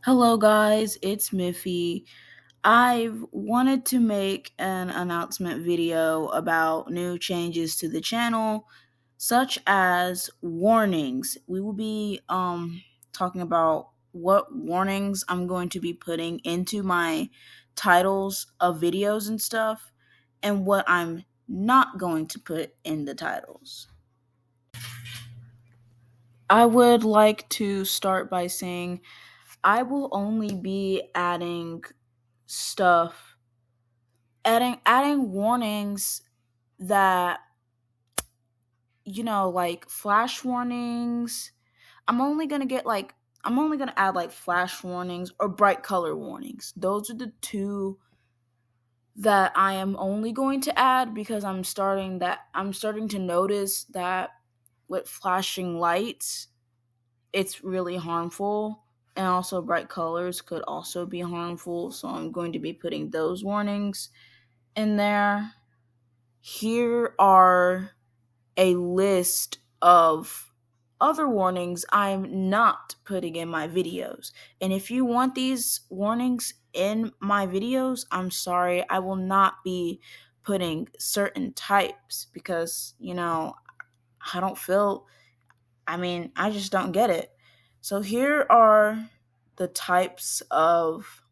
Hello, guys, it's Miffy. I've wanted to make an announcement video about new changes to the channel, such as warnings. We will be talking about what warnings I'm going to be putting into my titles of videos and stuff, and what I'm not going to put in the titles. I would like to start by saying I will only be stuff adding warnings that like flash warnings. I'm only going to add like flash warnings or bright color warnings. Those are the two that I am only going to add because I'm starting to notice that with flashing lights it's really harmful, and also bright colors could also be harmful, so I'm going to be putting those warnings in there. Here are a list of other warnings I'm not putting in my videos. And if you want these warnings in my videos, I'm sorry, I will not be putting certain types because, I don't feel, I just don't get it. So the types of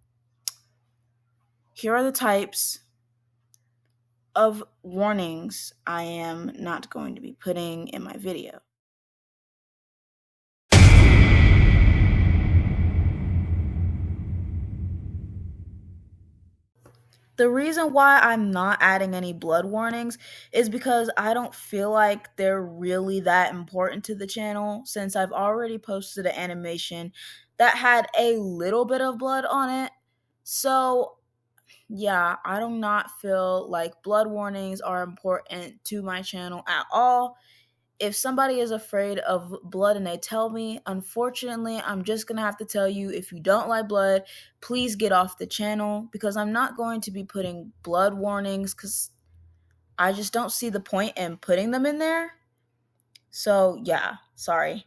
here are the types of warnings I am not going to be putting in my video. The reason why I'm not adding any blood warnings is because I don't feel like they're really that important to the channel, since I've already posted an animation that had a little bit of blood on it. So, yeah, I do not feel like blood warnings are important to my channel at all. If somebody is afraid of blood and they tell me, unfortunately, I'm just going to have to tell you, if you don't like blood, please get off the channel, because I'm not going to be putting blood warnings because I just don't see the point in putting them in there. So, yeah, sorry.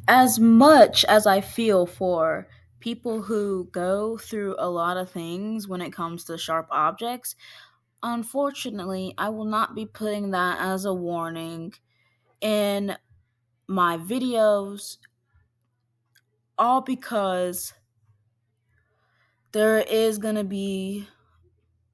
As much as I feel for people who go through a lot of things when it comes to sharp objects, unfortunately, I will not be putting that as a warning in my videos, all because there is going to be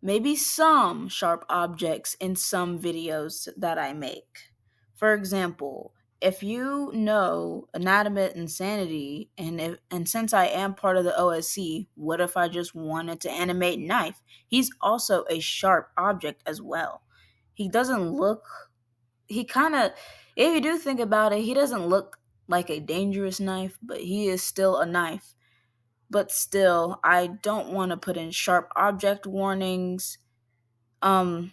maybe some sharp objects in some videos that I make. For example, if you know Anatomy Insanity, and since I am part of the OSC, what if I just wanted to animate Knife? He's also a sharp object as well. He doesn't look he kind of, if you do think about it, he doesn't look like a dangerous knife, but he is still a knife. But still, I don't want to put in sharp object warnings. Um,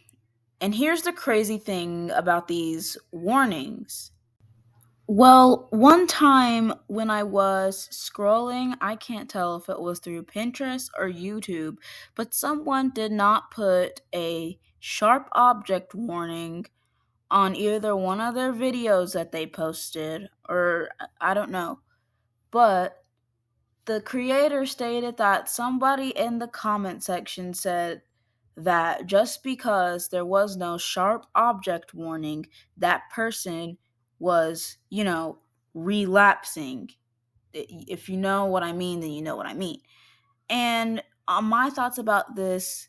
and here's the crazy thing about these warnings. Well, one time when I was scrolling, I can't tell if it was through Pinterest or YouTube, but someone did not put a sharp object warning on either one of their videos that they posted, or I don't know. But the creator stated that somebody in the comment section said that just because there was no sharp object warning, that person was, relapsing. If you know what I mean, then you know what I mean. And my thoughts about this,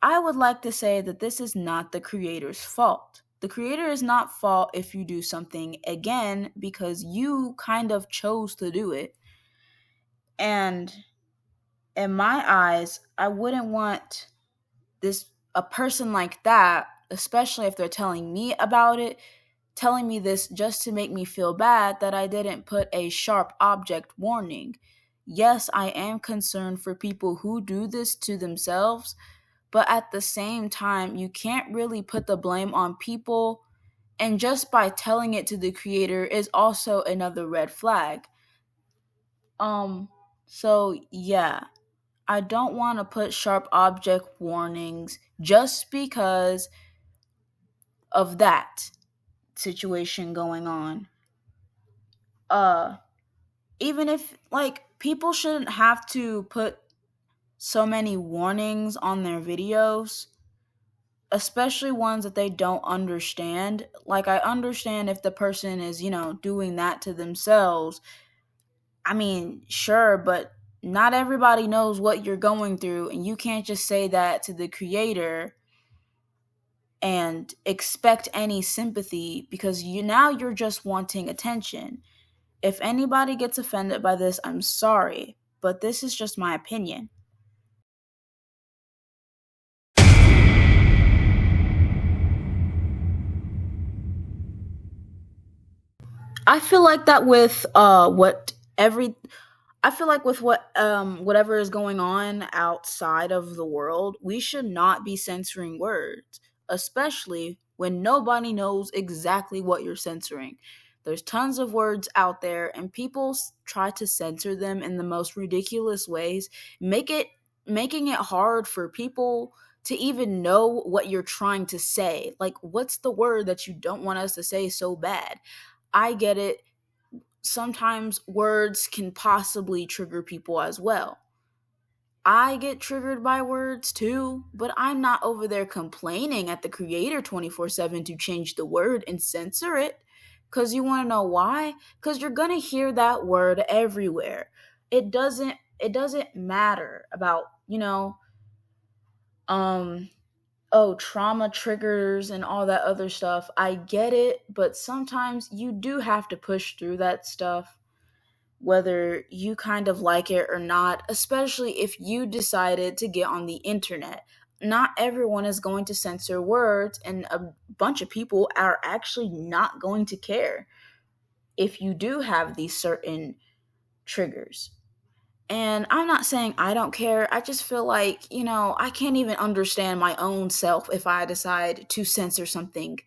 I would like to say that this is not the creator's fault. The creator is not fault if you do something again because you kind of chose to do it. And in my eyes, I wouldn't want this a person like that, especially if they're telling me this just to make me feel bad that I didn't put a sharp object warning. Yes, I am concerned for people who do this to themselves, but at the same time, you can't really put the blame on people, and just by telling it to the creator is also another red flag. Um so yeah, I don't want to put sharp object warnings just because of that situation going on. Uh Even if, like, people shouldn't have to put so many warnings on their videos, especially ones that they don't understand. Like, I understand if the person is, doing that to themselves. I mean, sure, but not everybody knows what you're going through, and you can't just say that to the creator and expect any sympathy, because you're just wanting attention. If anybody gets offended by this, I'm sorry, but this is just my opinion. I feel like that with what every I feel like with whatever is going on outside of the world, we should not be censoring words, especially when nobody knows exactly what you're censoring. There's tons of words out there, and people try to censor them in the most ridiculous ways, make it making it hard for people to even know what you're trying to say. Like, what's the word that you don't want us to say so bad? I get it. Sometimes words can possibly trigger people as well. I get triggered by words too, but I'm not over there complaining at the creator 24/7 to change the word and censor it. Cuz you want to know why? Cuz you're going to hear that word everywhere. It doesn't matter about, um trauma triggers and all that other stuff. I get it, but sometimes you do have to push through that stuff, whether you kind of like it or not, especially if you decided to get on the internet. Not everyone is going to censor words, and a bunch of people are actually not going to care if you do have these certain triggers. And I'm not saying I don't care. I just feel like, I can't even understand my own self if I decide to censor something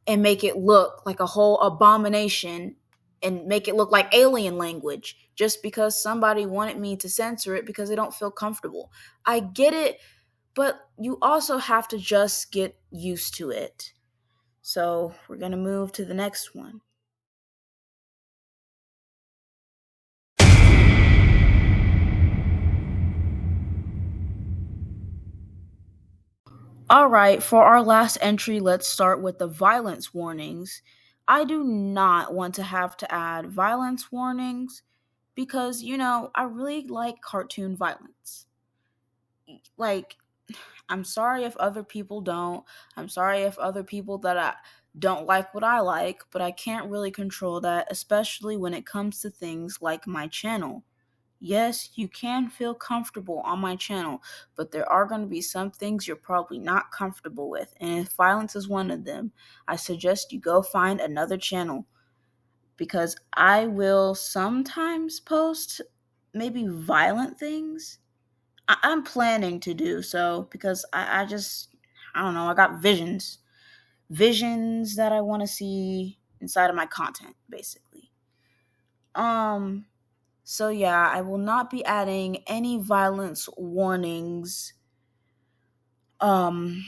and make it look like a whole abomination and make it look like alien language just because somebody wanted me to censor it because they don't feel comfortable. I get it, but you also have to just get used to it. So we're going to move to the next one. All right, for our last entry, let's start with the violence warnings. I do not want to have to add violence warnings because, I really like cartoon violence. Like, I'm sorry if other people don't. I'm sorry if other people that I don't like what I like, but I can't really control that, especially when it comes to things like my channel. Yes, you can feel comfortable on my channel, but there are going to be some things you're probably not comfortable with, and if violence is one of them, I suggest you go find another channel, because I will sometimes post maybe violent things. I'm planning to do so because I just, I don't know, I got visions that I want to see inside of my content, basically. Um, so yeah, I will not be adding any violence warnings um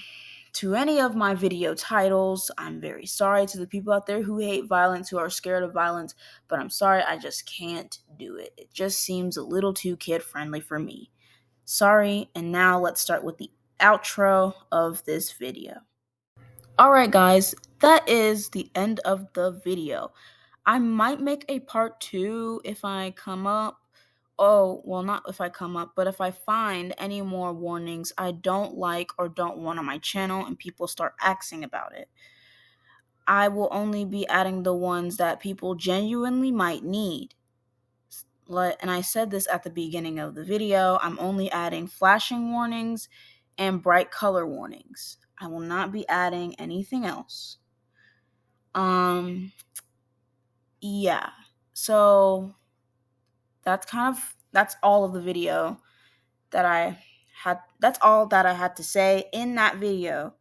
to any of my video titles. I'm very sorry to the people out there who hate violence, who are scared of violence, but I'm sorry, I just can't do it. It just seems a little too kid friendly for me. Sorry, and now let's start with the outro of this video. Alright, guys, that is the end of the video. I might make a part two if I come up. Oh, well, not if I come up, but if I find any more warnings I don't like or don't want on my channel and people start asking about it. I will only be adding the ones that people genuinely might need. And I said this at the beginning of the video, I'm only adding flashing warnings and bright color warnings. I will not be adding anything else. Yeah. So that's all of the video that I had. That's all that I had to say in that video.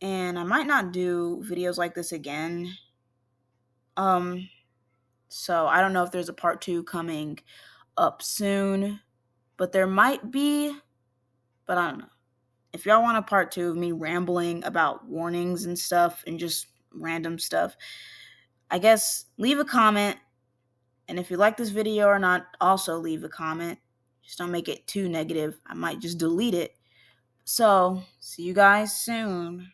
And I might not do videos like this again. Um so I don't know if there's a part 2 coming up soon, but there might be, but I don't know. if y'all want a part 2 of me rambling about warnings and stuff and just random stuff, I guess leave a comment. And if you like this video or not, also leave a comment. Just don't make it too negative. I might just delete it. So, see you guys soon.